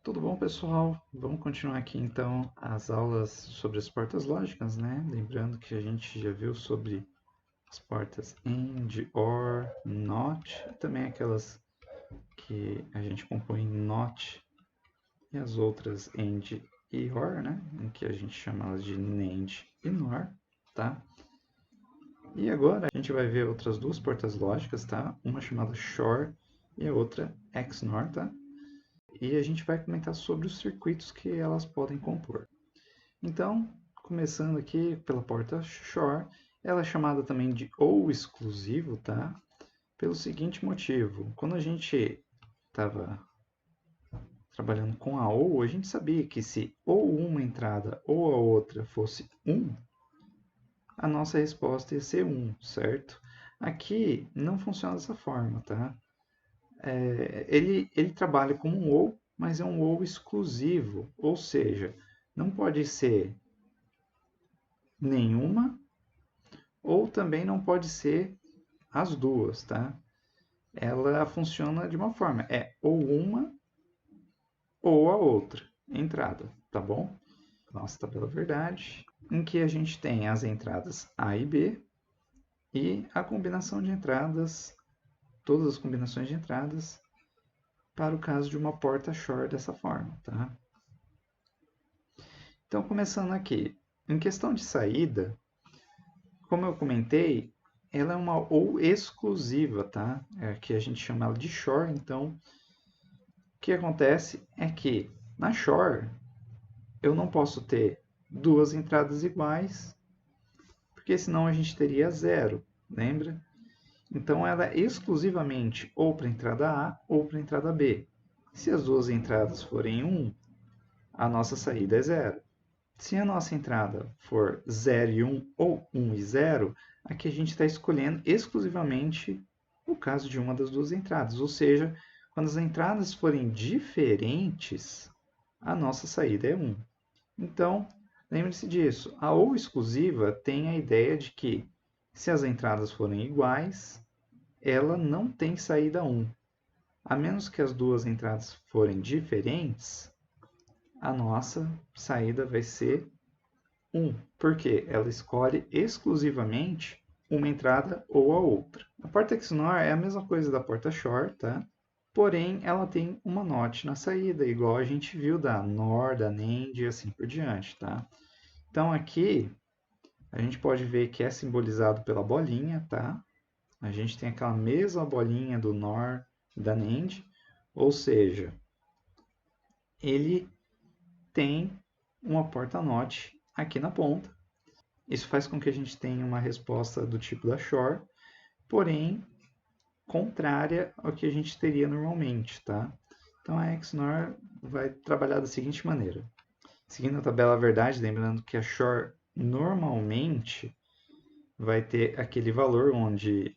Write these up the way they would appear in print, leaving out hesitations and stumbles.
Tudo bom, pessoal? Vamos continuar aqui então as aulas sobre as portas lógicas, né? Lembrando que a gente já viu sobre as portas AND, OR, NOT, e também aquelas que a gente compõe em NOT e as outras AND e OR, né? Em que a gente chama elas de NAND e NOR, tá? E agora a gente vai ver outras duas portas lógicas, tá? Uma chamada SHOR e a outra XNOR, tá? E a gente vai comentar sobre os circuitos que elas podem compor. Então, começando aqui pela porta shore, ela é chamada também de ou exclusivo, tá? Pelo seguinte motivo: quando a gente estava trabalhando com a ou, a gente sabia que se ou uma entrada ou a outra fosse 1, a nossa resposta ia ser 1, certo? Aqui não funciona dessa forma, tá? Ele trabalha como um ou, mas é um ou exclusivo, ou seja, não pode ser nenhuma ou também não pode ser as duas, tá? Ela funciona de uma forma, é ou uma ou a outra entrada, tá bom? Nossa tabela verdade, em que a gente tem as entradas A e B e a combinação de entradas, todas as combinações de entradas para o caso de uma porta short dessa forma, tá? Então, começando aqui, em questão de saída, como eu comentei, ela é uma ou exclusiva, tá? Que a gente chama ela de short, então o que acontece é que na shore eu não posso ter duas entradas iguais, porque senão a gente teria zero, lembra? Então ela é exclusivamente ou para a entrada A ou para a entrada B. Se as duas entradas forem 1, a nossa saída é zero. Se a nossa entrada for 0 e 1 ou 1 e 0, aqui a gente está escolhendo exclusivamente o caso de uma das duas entradas, ou seja, quando as entradas forem diferentes, a nossa saída é 1. Então, lembre-se disso. A ou exclusiva tem a ideia de que, se as entradas forem iguais, ela não tem saída 1. A menos que as duas entradas forem diferentes, a nossa saída vai ser 1, porque ela escolhe exclusivamente uma entrada ou a outra. A porta XNOR é a mesma coisa da porta short, tá? Porém, ela tem uma NOT na saída, igual a gente viu da NOR, da NAND e assim por diante, tá? Então aqui a gente pode ver que é simbolizado pela bolinha, tá? A gente tem aquela mesma bolinha do NOR da NAND, ou seja, ele tem uma porta NOT aqui na ponta. Isso faz com que a gente tenha uma resposta do tipo da shore, porém contrária ao que a gente teria normalmente, tá? Então a XNOR vai trabalhar da seguinte maneira. Seguindo a tabela verdade, lembrando que a shore normalmente vai ter aquele valor onde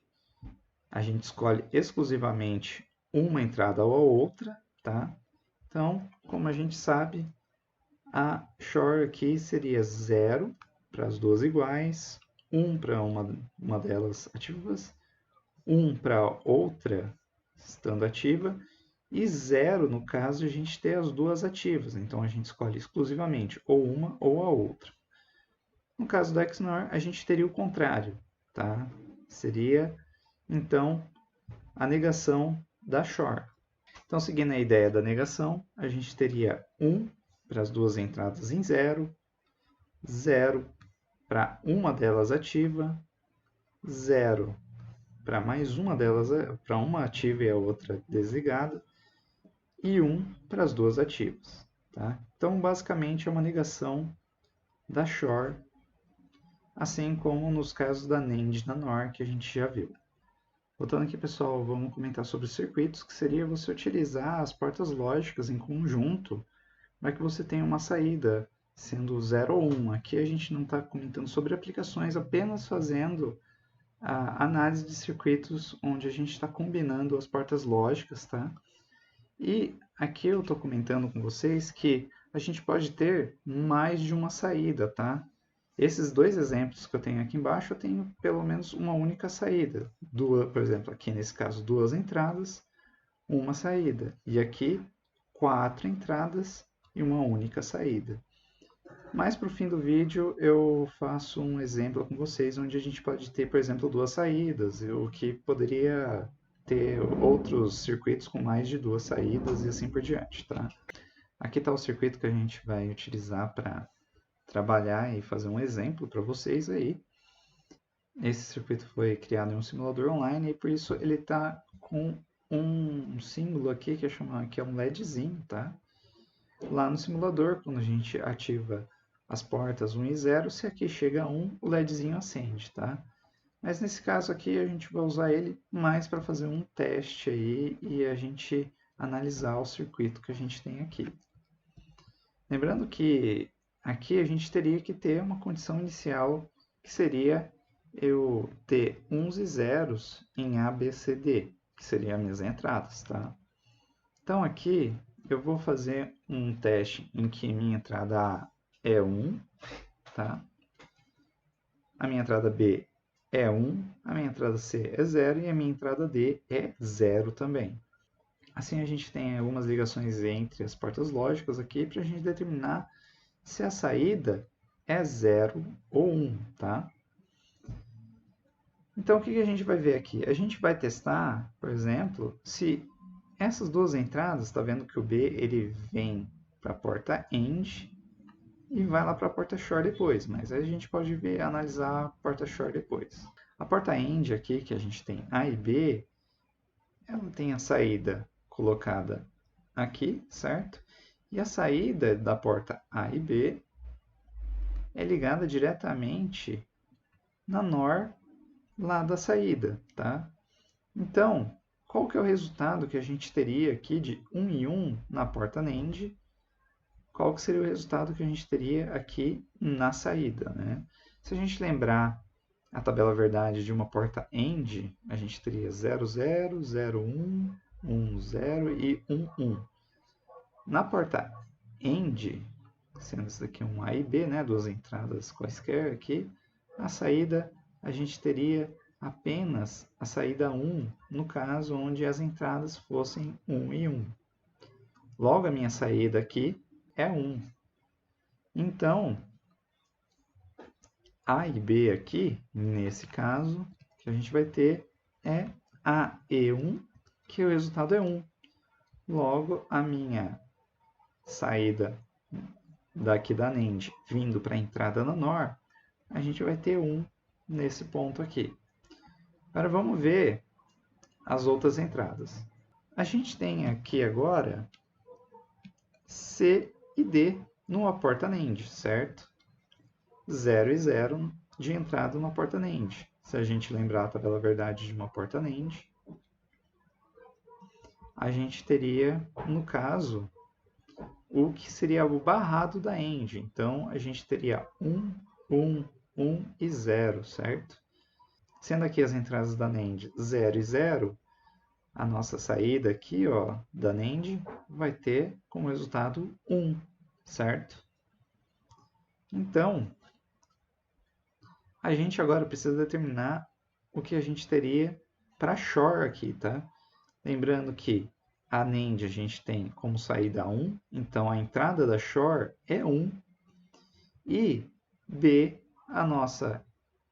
a gente escolhe exclusivamente uma entrada ou a outra, tá? Então, como a gente sabe, a shore aqui seria 0 para as duas iguais, 1 para uma delas ativas, 1 para outra estando ativa, e 0 no caso de a gente ter as duas ativas. Então a gente escolhe exclusivamente ou uma ou a outra. No caso do XNOR, a gente teria o contrário, tá? Seria, então, a negação da shore. Então, seguindo a ideia da negação, a gente teria 1 para as duas entradas em 0, 0 para uma delas ativa, 0 para mais uma delas, para uma ativa e a outra desligada, e 1 para as duas ativas. Tá? Então, basicamente, é uma negação da shore, assim como nos casos da NAND na NOR, que a gente já viu. Voltando aqui, pessoal, vamos comentar sobre os circuitos, que seria você utilizar as portas lógicas em conjunto para que você tenha uma saída, sendo 0 ou 1. Aqui a gente não está comentando sobre aplicações, apenas fazendo a análise de circuitos onde a gente está combinando as portas lógicas, tá? E aqui eu estou comentando com vocês que a gente pode ter mais de uma saída, tá? Esses dois exemplos que eu tenho aqui embaixo, eu tenho pelo menos uma única saída. Duas, por exemplo, aqui nesse caso, duas entradas, uma saída. E aqui, 4 entradas e uma única saída. Mas para o fim do vídeo eu faço um exemplo com vocês onde a gente pode ter, por exemplo, 2 saídas, o que poderia ter outros circuitos com mais de 2 saídas e assim por diante, tá? Aqui está o circuito que a gente vai utilizar para trabalhar e fazer um exemplo para vocês aí. Esse circuito foi criado em um simulador online e por isso ele está com um símbolo aqui que é um LEDzinho, tá? Lá no simulador, quando a gente ativa as portas 1 e 0, se aqui chega a 1, o LEDzinho acende, tá? Mas nesse caso aqui a gente vai usar ele mais para fazer um teste aí e a gente analisar o circuito que a gente tem aqui. Lembrando que aqui a gente teria que ter uma condição inicial que seria eu ter uns e zeros em A, B, C, D, que seriam as minhas entradas, tá? Então aqui eu vou fazer um teste em que minha entrada A é 1, tá? A minha entrada B é 1, a minha entrada C é 0 e a minha entrada D é 0 também. Assim a gente tem algumas ligações entre as portas lógicas aqui para a gente determinar se a saída é 0 ou 1, tá? Então o que a gente vai ver aqui? A gente vai testar, por exemplo, se essas duas entradas, está vendo que o B ele vem para a porta AND e vai lá para a porta short depois, mas aí a gente pode ver, analisar a porta short depois. A porta AND aqui, que a gente tem A e B, ela tem a saída colocada aqui, certo? E a saída da porta A e B é ligada diretamente na NOR lá da saída, tá? Então, qual que é o resultado que a gente teria aqui de 1 e 1 na porta NAND? Qual que seria o resultado que a gente teria aqui na saída, né? Se a gente lembrar a tabela verdade de uma porta AND, a gente teria 0, 0, 0, 1, 1, 0 e 1, 1. Na porta AND, sendo isso daqui um A e B, né, duas entradas quaisquer aqui, a saída a gente teria apenas a saída 1, no caso onde as entradas fossem 1 e 1. Logo, a minha saída aqui é 1. Então, A e B aqui, nesse caso, que a gente vai ter é A e 1, que o resultado é 1. Logo, a minha saída daqui da NAND vindo para a entrada na NOR, a gente vai ter 1 nesse ponto aqui. Agora vamos ver as outras entradas. A gente tem aqui agora C e D numa porta NAND, certo? 0 e 0 de entrada numa porta NAND. Se a gente lembrar a tabela verdade de uma porta NAND, a gente teria, no caso, o que seria o barrado da AND. Então, a gente teria 1, 1, 1 e 0, certo? Sendo aqui as entradas da NAND 0 e 0, a nossa saída aqui, ó, da NAND vai ter como resultado 1, certo? Então, a gente agora precisa determinar o que a gente teria para short aqui, tá? Lembrando que a NAND a gente tem como saída 1, então a entrada da short é 1. E B, a nossa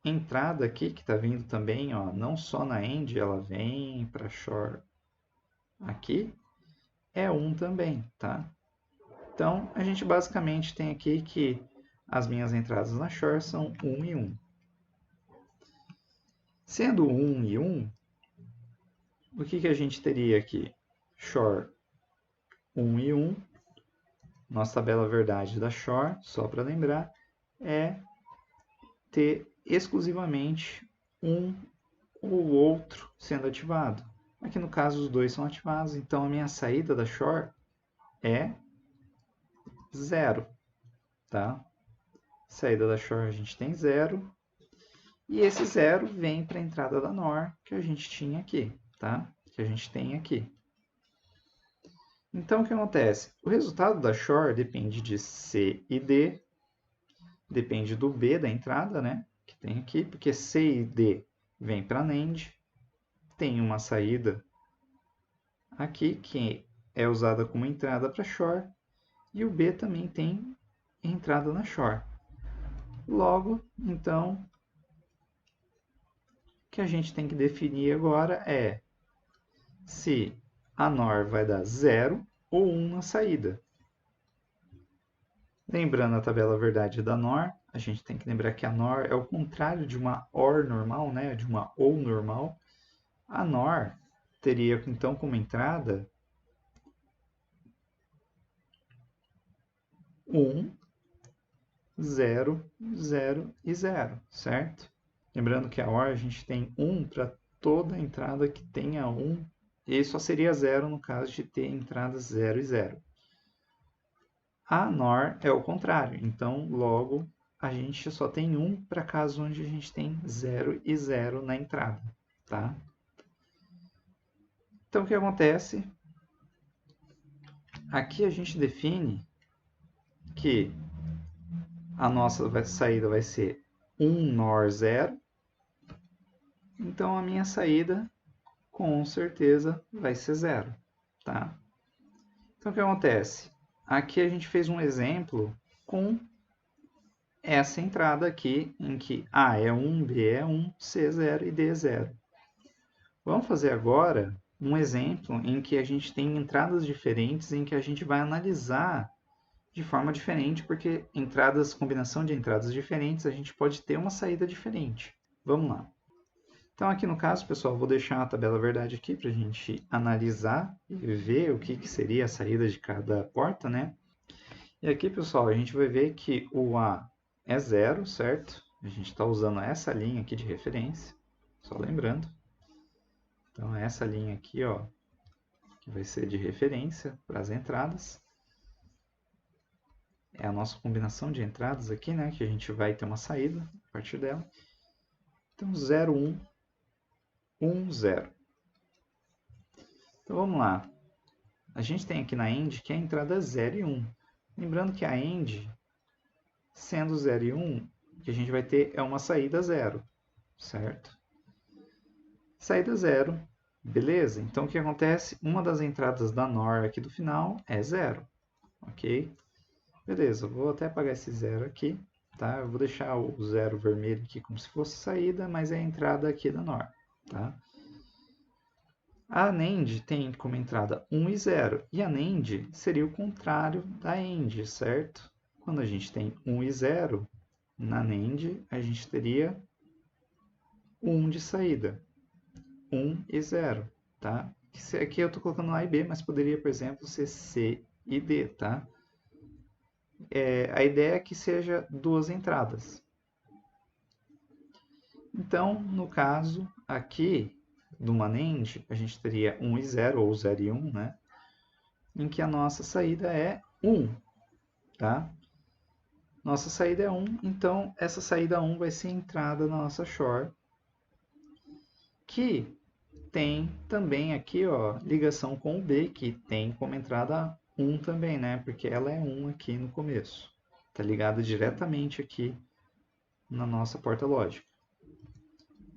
entrada aqui, que está vindo também, ó, não só na AND, ela vem para short aqui, é 1 também, tá? Então, a gente basicamente tem aqui que as minhas entradas na short são 1 e 1. Sendo 1 e 1, o que a gente teria aqui? Short 1 e 1. Nossa tabela verdade da short, só para lembrar, é ter exclusivamente um ou outro sendo ativado. Aqui no caso os dois são ativados, então a minha saída da short é 0, tá? Saída da short a gente tem 0, e esse 0 vem para a entrada da NOR que a gente tinha aqui, tá? Que a gente tem aqui. Então o que acontece? O resultado da short depende de C e D, depende do B da entrada, né? Que tem aqui, porque C e D vem para a NAND, tem uma saída aqui que é usada como entrada para shore e o B também tem entrada na shore. Logo, então, o que a gente tem que definir agora é se a NOR vai dar 0 ou 1 na saída. Lembrando a tabela verdade da NOR, a gente tem que lembrar que a NOR é o contrário de uma OR normal, né? De uma OU normal. A NOR teria então como entrada 1, 0, 0 e 0, certo? Lembrando que a OR a gente tem 1 para toda entrada que tenha 1, e só seria 0 no caso de ter entradas 0 e 0. A NOR é o contrário, então logo a gente só tem 1 para casos onde a gente tem 0 e 0 na entrada, tá? Então o que acontece? Aqui a gente define que a nossa saída vai ser 1 NOR 0, então a minha saída com certeza vai ser 0, tá? Então o que acontece? Aqui a gente fez um exemplo com essa entrada aqui, em que A é 1, B é 1, C é 0 e D é 0. Vamos fazer agora um exemplo em que a gente tem entradas diferentes, em que a gente vai analisar de forma diferente, porque combinação de entradas diferentes, a gente pode ter uma saída diferente. Vamos lá. Então aqui no caso, pessoal, vou deixar a tabela verdade aqui para a gente analisar e ver o que seria a saída de cada porta, né? E aqui, pessoal, a gente vai ver que o A é 0, certo? A gente está usando essa linha aqui de referência, só lembrando. Então, essa linha aqui, ó, que vai ser de referência para as entradas. É a nossa combinação de entradas aqui, né? Que a gente vai ter uma saída a partir dela. Então, 0, 1, 1, 0. Então, vamos lá. A gente tem aqui na AND que a entrada é 0 e 1. Lembrando que a AND, sendo 0 e 1, o que a gente vai ter é uma saída 0, certo? Saída 0, beleza? Então, o que acontece? Uma das entradas da NOR aqui do final é 0, ok? Beleza, vou até apagar esse 0 aqui, tá? Eu vou deixar o 0 vermelho aqui como se fosse saída, mas é a entrada aqui da NOR, tá? A NAND tem como entrada 1 e 0, e a NAND seria o contrário da AND, certo? Quando a gente tem 1 e 0, na NAND a gente teria 1 de saída. 1 e 0, tá? Aqui eu estou colocando A e B, mas poderia, por exemplo, ser C e D, tá? A ideia é que seja duas entradas. Então, no caso aqui do NAND, a gente teria 1 e 0, ou 0 e 1, né? Em que a nossa saída é 1, tá? Nossa saída é 1, então essa saída 1 vai ser a entrada na nossa shore, que tem também aqui, ó, ligação com o B, que tem como entrada 1 também, né? Porque ela é 1 aqui no começo. Está ligada diretamente aqui na nossa porta lógica.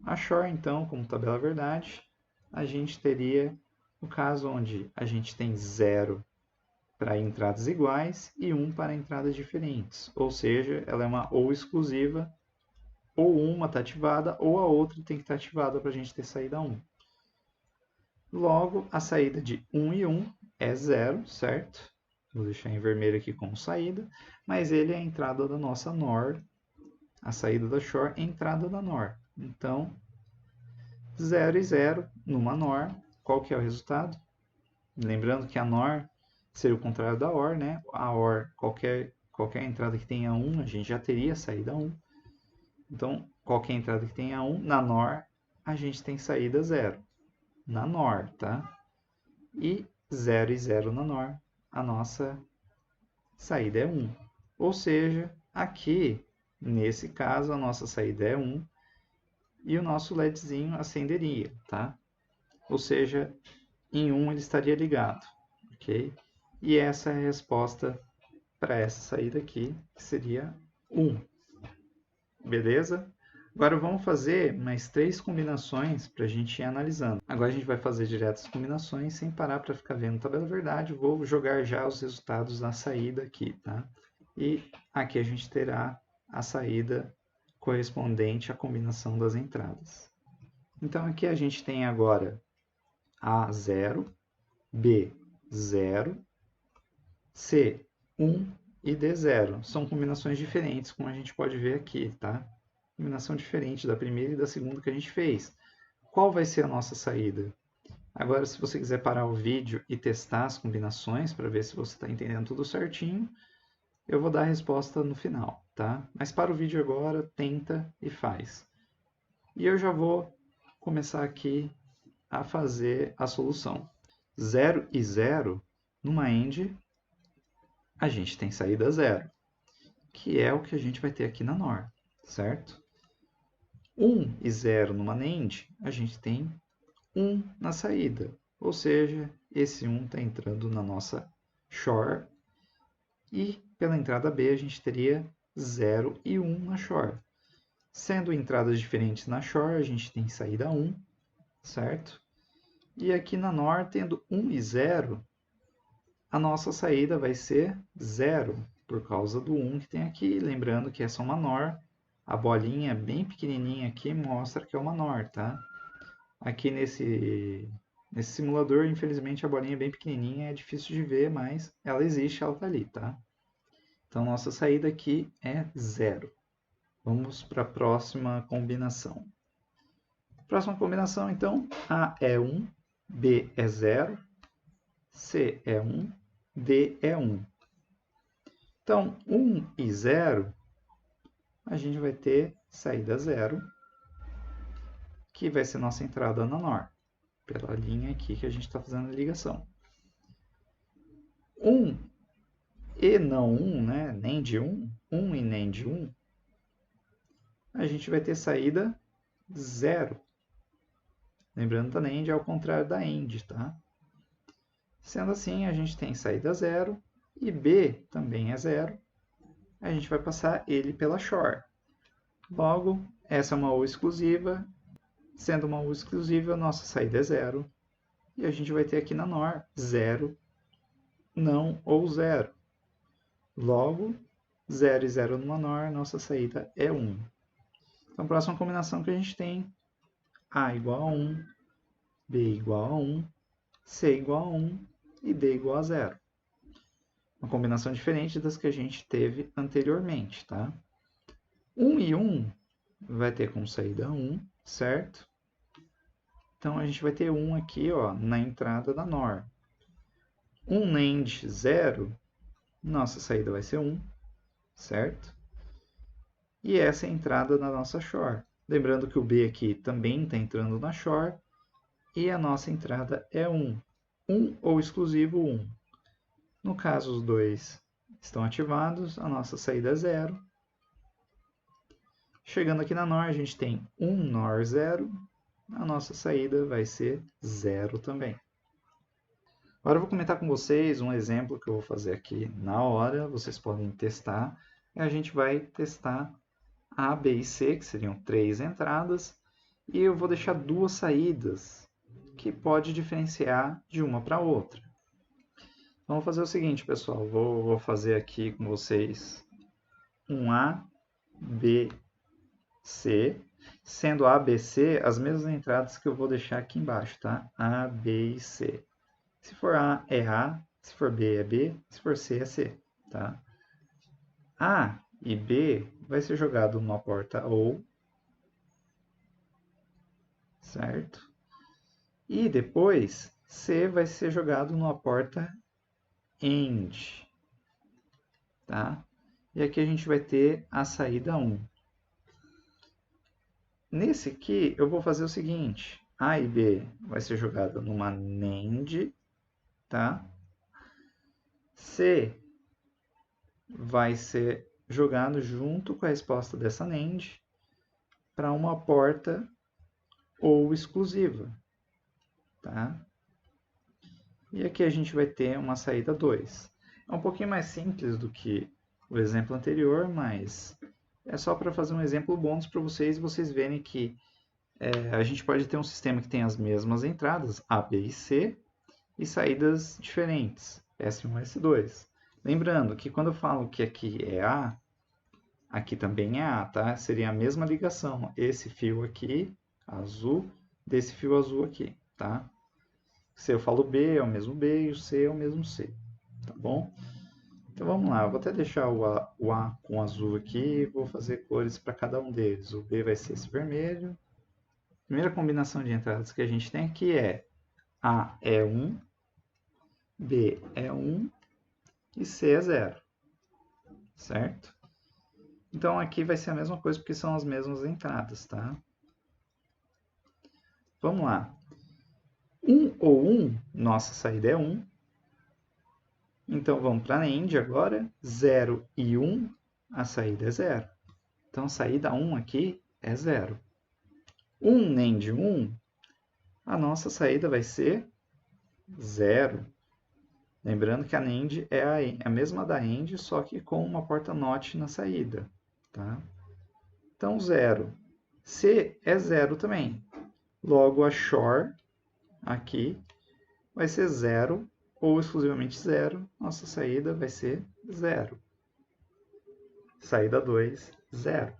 A shore, então, como tabela verdade, a gente teria o caso onde a gente tem 0 para entradas iguais e 1 para entradas diferentes. Ou seja, ela é uma ou exclusiva, ou uma está ativada, ou a outra tem que estar ativada para a gente ter saída 1. Logo, a saída de 1 e 1 é 0, certo? Vou deixar em vermelho aqui como saída, mas ele é a entrada da nossa NOR, a saída da shore é a entrada da NOR. Então, 0 e 0 numa NOR, qual que é o resultado? Lembrando que a NOR seria o contrário da OR, né? A OR, qualquer entrada que tenha 1, a gente já teria saída 1. Então, qualquer entrada que tenha 1, na NOR, a gente tem saída 0. Na NOR, tá? E 0 e 0 na NOR, a nossa saída é 1. Ou seja, aqui, nesse caso, a nossa saída é 1 e o nosso LEDzinho acenderia, tá? Ou seja, em 1 ele estaria ligado, ok? E essa é a resposta para essa saída aqui, que seria 1. Beleza? Agora vamos fazer mais 3 combinações para a gente ir analisando. Agora a gente vai fazer direto as combinações sem parar para ficar vendo tabela verdade. Vou jogar já os resultados na saída aqui, tá? E aqui a gente terá a saída correspondente à combinação das entradas. Então aqui a gente tem agora A0, B0, C1 e D0. São combinações diferentes, como a gente pode ver aqui, tá? Combinação diferente da primeira e da segunda que a gente fez. Qual vai ser a nossa saída? Agora, se você quiser parar o vídeo e testar as combinações para ver se você está entendendo tudo certinho, eu vou dar a resposta no final, tá? Mas para o vídeo agora, tenta e faz. E eu já vou começar aqui a fazer a solução. 0 e 0, numa AND, a gente tem saída 0, que é o que a gente vai ter aqui na NOR, certo? 1 e 0 numa NAND, a gente tem 1 na saída, ou seja, esse 1 está entrando na nossa SHORE, e pela entrada B a gente teria 0 e 1 na SHORE. Sendo entradas diferentes na SHORE, a gente tem saída 1, certo? E aqui na NOR, tendo 1 e 0, a nossa saída vai ser 0, por causa do 1 que tem aqui. Lembrando que essa é uma NOR, a bolinha bem pequenininha aqui mostra que é uma NOR, tá? Aqui nesse simulador, infelizmente, a bolinha é bem pequenininha, é difícil de ver, mas ela existe, ela está ali, tá? Então, nossa saída aqui é 0. Vamos para a próxima combinação. Próxima combinação, então, A é 1, B é 0, C é 1, D é 1. Então, 1 e 0, a gente vai ter saída 0, que vai ser nossa entrada na NOR, pela linha aqui que a gente está fazendo a ligação. 1 e não 1, né? Nem de 1, 1 e nem de 1, a gente vai ter saída 0. Lembrando da NAND é ao contrário da AND, tá? Sendo assim, a gente tem saída 0 e B também é 0. A gente vai passar ele pela SHORE. Logo, essa é uma U exclusiva. Sendo uma U exclusiva, a nossa saída é 0. E a gente vai ter aqui na NOR 0, não ou 0. Logo, 0 e 0 numa NOR, nossa saída é 1. Então, a próxima combinação que a gente tem, A igual a 1, B igual a 1, C igual a 1 e D igual a 0. Uma combinação diferente das que a gente teve anteriormente, tá? 1 e 1 vai ter como saída 1, certo? Então, a gente vai ter 1 aqui, ó, na entrada da NOR. 1 NAND 0, nossa saída vai ser 1, certo? E essa é a entrada da nossa SHORE. Lembrando que o B aqui também está entrando na SHORE. E a nossa entrada é 1. 1 ou exclusivo 1. No caso, os dois estão ativados, a nossa saída é 0. Chegando aqui na NOR, a gente tem 1 NOR 0. A nossa saída vai ser 0 também. Agora eu vou comentar com vocês um exemplo que eu vou fazer aqui na hora. Vocês podem testar. E a gente vai testar A, B e C, que seriam 3 entradas. E eu vou deixar 2 saídas, que pode diferenciar de uma para outra. Então, vou fazer o seguinte, pessoal. Vou fazer aqui com vocês um A, B, C. Sendo A, B, C, as mesmas entradas que eu vou deixar aqui embaixo, tá? A, B e C. Se for A, é A. Se for B, é B. Se for C, é C, tá? A e B vai ser jogado numa porta OU, certo? E depois, C vai ser jogado numa porta AND, tá? E aqui a gente vai ter a saída 1. Nesse aqui, eu vou fazer o seguinte. A e B vai ser jogado numa NAND, tá? C vai ser jogado junto com a resposta dessa NAND para uma porta OU exclusiva, tá? E aqui a gente vai ter uma saída 2. É um pouquinho mais simples do que o exemplo anterior, mas é só para fazer um exemplo bônus para vocês verem que a gente pode ter um sistema que tem as mesmas entradas, A, B e C, e saídas diferentes, S1 e S2. Lembrando que quando eu falo que aqui é A, aqui também é A, tá? Seria a mesma ligação, esse fio aqui, azul, desse fio azul aqui, tá? Se eu falo B, é o mesmo B, e o C é o mesmo C, tá bom? Então vamos lá, eu vou até deixar o A com azul aqui, vou fazer cores para cada um deles. O B vai ser esse vermelho. A primeira combinação de entradas que a gente tem aqui é A é 1, B é 1 e C é 0, certo? Então aqui vai ser a mesma coisa porque são as mesmas entradas, tá? Vamos lá. 1 ou 1, nossa saída é 1. Então vamos para a NAND agora. 0 e 1, a saída é 0. Então a saída 1 aqui é 0. 1 NAND 1, a nossa saída vai ser 0. Lembrando que a NAND é a mesma da AND, só que com uma porta NOT na saída. Tá? Então 0. C é 0 também. Logo a SHOR aqui vai ser 0 ou exclusivamente 0. Nossa saída vai ser 0. Saída 2, 0.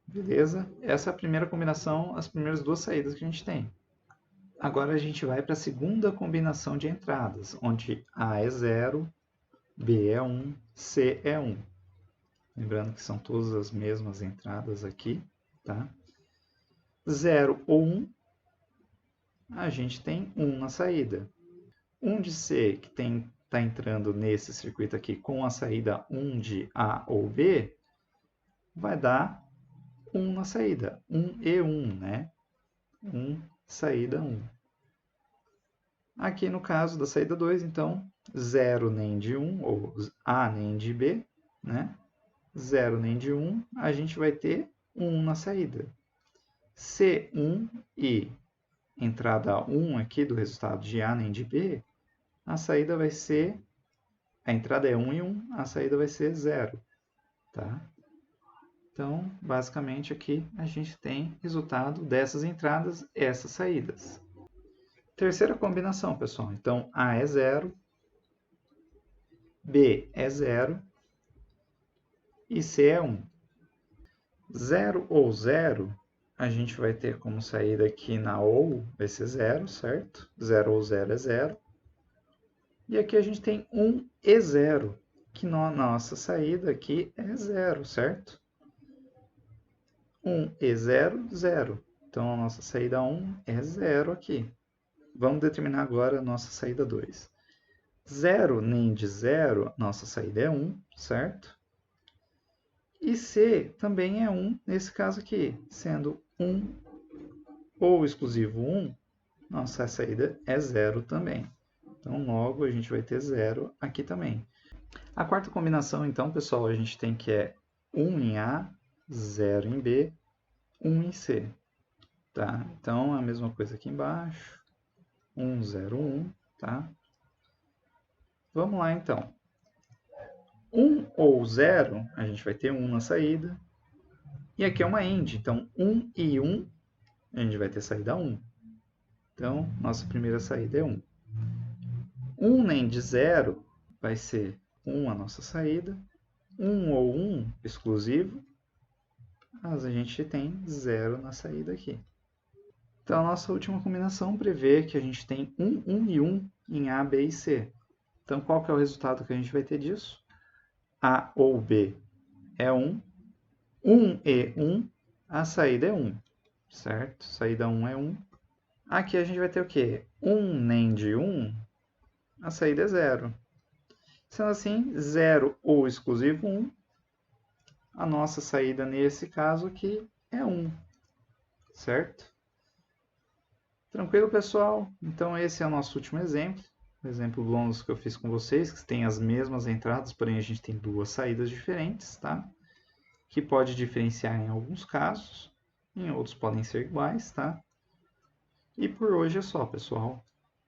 Beleza? Essa é a primeira combinação, as primeiras duas saídas que a gente tem. Agora a gente vai para a segunda combinação de entradas, onde A é 0, B é 1, C é 1. Lembrando que são todas as mesmas entradas aqui, tá? 0 ou 1, a gente tem 1 na saída. 1 de C, que está entrando nesse circuito aqui com a saída 1 de A ou B, vai dar 1 na saída. 1 e 1, né? 1, saída 1. Aqui no caso da saída 2, então, 0 nem de 1, ou A nem de B, né? 0 nem de 1, a gente vai ter 1 na saída. C1 e entrada 1 aqui do resultado de A nem de B, a saída vai ser, a entrada é 1 e 1, a saída vai ser 0. Tá? Então, basicamente aqui a gente tem resultado dessas entradas, essas saídas. Terceira combinação, pessoal. Então, A é 0, B é 0 e C é 1. 0 ou 0, a gente vai ter como saída aqui na OU, vai ser 0, certo? 0 ou 0 é 0. E aqui a gente tem 1 e 0, que na nossa saída aqui é 0, certo? 1 e 0, 0. Então, a nossa saída 1 é 0 aqui. Vamos determinar agora a nossa saída 2. 0 nem de 0, nossa saída é 1, certo? E C também é 1 nesse caso aqui, sendo 1 ou exclusivo 1, nossa saída é 0 também. Então, logo, a gente vai ter 0 aqui também. A quarta combinação, então, pessoal, a gente tem que é 1 em A, 0 em B, 1 em C. Tá? Então, a mesma coisa aqui embaixo. 1, 0, 1. Tá? Vamos lá, então. 1 ou 0, a gente vai ter 1 na saída. E aqui é uma AND, então 1 e 1, a gente vai ter saída 1. Então, nossa primeira saída é 1. 1 nem de 0 vai ser 1 a nossa saída. 1 ou 1 exclusivo, mas a gente tem 0 na saída aqui. Então, a nossa última combinação prevê que a gente tem 1, 1 e 1 em A, B e C. Então, qual que é o resultado que a gente vai ter disso? A ou B é 1. 1 e 1, a saída é 1, certo? Saída 1 é 1. Aqui a gente vai ter o quê? 1 nem de 1, a saída é 0. Sendo assim, 0 ou exclusivo 1, a nossa saída nesse caso aqui é 1, certo? Tranquilo, pessoal? Então esse é o nosso último exemplo. O exemplo bônus que eu fiz com vocês, que tem as mesmas entradas, porém a gente tem duas saídas diferentes, tá? Que pode diferenciar em alguns casos, em outros podem ser iguais, tá? E por hoje é só, pessoal.